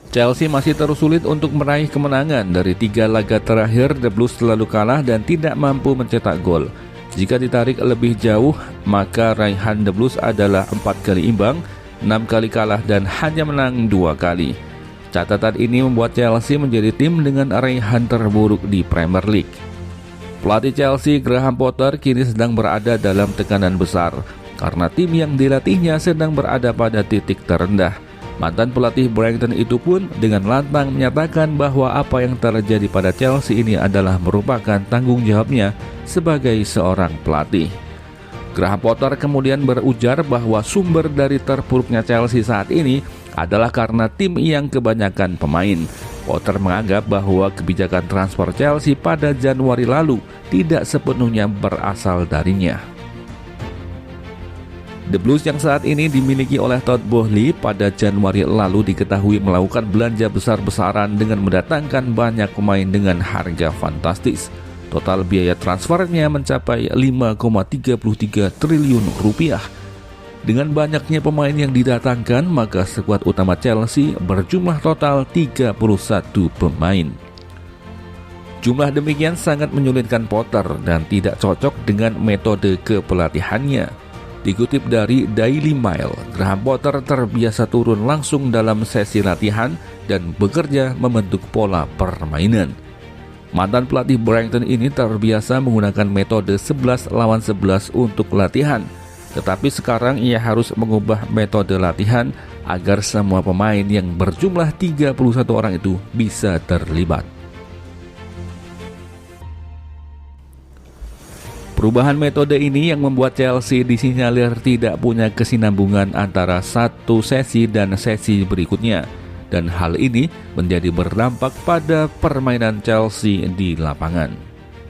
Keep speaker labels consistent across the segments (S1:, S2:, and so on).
S1: Chelsea masih terus sulit untuk meraih kemenangan. Dari 3 laga terakhir, The Blues selalu kalah dan tidak mampu mencetak gol. Jika ditarik lebih jauh, maka raihan The Blues adalah 4 kali imbang, 6 kali kalah dan hanya menang 2 kali. Catatan ini membuat Chelsea menjadi tim dengan raihan terburuk di Premier League. Pelatih Chelsea, Graham Potter, kini sedang berada dalam tekanan besar karena tim yang dilatihnya sedang berada pada titik terendah. Mantan pelatih Brighton itu pun dengan lantang menyatakan bahwa apa yang terjadi pada Chelsea ini adalah merupakan tanggung jawabnya sebagai seorang pelatih. Graham Potter kemudian berujar bahwa sumber dari terpuruknya Chelsea saat ini adalah karena tim yang kebanyakan pemain. Potter menganggap bahwa kebijakan transfer Chelsea pada Januari lalu tidak sepenuhnya berasal darinya. The Blues yang saat ini dimiliki oleh Todd Boehly pada Januari lalu diketahui melakukan belanja besar-besaran dengan mendatangkan banyak pemain dengan harga fantastis. Total biaya transfernya mencapai 5,33 triliun rupiah. Dengan banyaknya pemain yang didatangkan, maka skuad utama Chelsea berjumlah total 31 pemain. Jumlah demikian sangat menyulitkan Potter dan tidak cocok dengan metode kepelatihannya. Dikutip dari Daily Mail, Graham Potter terbiasa turun langsung dalam sesi latihan dan bekerja membentuk pola permainan. Mantan pelatih Brighton ini terbiasa menggunakan metode 11 lawan 11 untuk latihan, tetapi sekarang ia harus mengubah metode latihan agar semua pemain yang berjumlah 31 orang itu bisa terlibat. Perubahan metode ini yang membuat Chelsea disinyalir tidak punya kesinambungan antara satu sesi dan sesi berikutnya, dan hal ini menjadi berdampak pada permainan Chelsea di lapangan.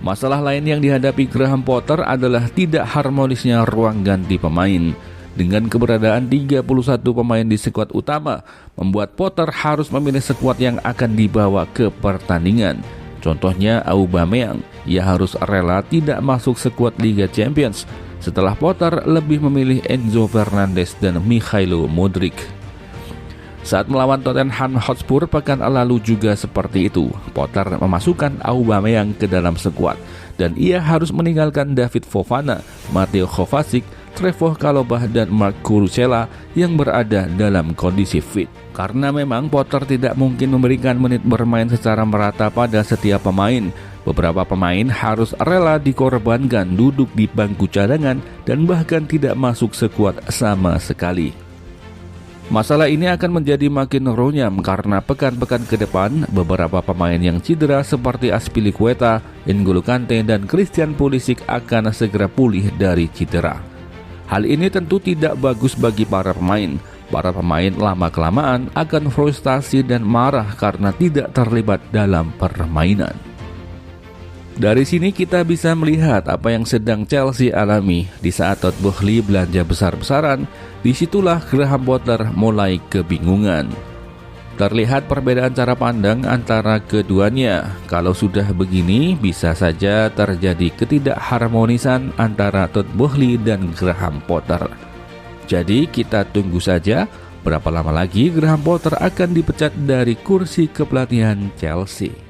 S1: Masalah lain yang dihadapi Graham Potter adalah tidak harmonisnya ruang ganti pemain. Dengan keberadaan 31 pemain di skuad utama, membuat Potter harus memilih skuad yang akan dibawa ke pertandingan. Contohnya Aubameyang, ia harus rela tidak masuk skuad Liga Champions setelah Potter lebih memilih Enzo Fernandez dan Mikhailo Mudryk. Saat melawan Tottenham Hotspur pekan lalu juga seperti itu. Potter memasukkan Aubameyang ke dalam skuad dan ia harus meninggalkan David Fofana, Mateo Kovacic, Trevoh Chalobah dan Marc Kurzawa yang berada dalam kondisi fit. Karena memang Potter tidak mungkin memberikan menit bermain secara merata pada setiap pemain. Beberapa pemain harus rela dikorbankan duduk di bangku cadangan dan bahkan tidak masuk skuad sama sekali. Masalah ini akan menjadi makin runyam karena pekan-pekan ke depan beberapa pemain yang cedera seperti Azpilicueta, N'Golo Kante dan Christian Pulisic akan segera pulih dari cedera. Hal ini tentu tidak bagus bagi para pemain. Para pemain lama-kelamaan akan frustasi dan marah karena tidak terlibat dalam permainan. Dari sini kita bisa melihat apa yang sedang Chelsea alami. Di saat Todd Boehly belanja besar-besaran, disitulah Graham Potter mulai kebingungan. Terlihat perbedaan cara pandang antara keduanya. Kalau sudah begini, bisa saja terjadi ketidakharmonisan antara Todd Boehly dan Graham Potter. Jadi kita tunggu saja berapa lama lagi Graham Potter akan dipecat dari kursi kepelatihan Chelsea.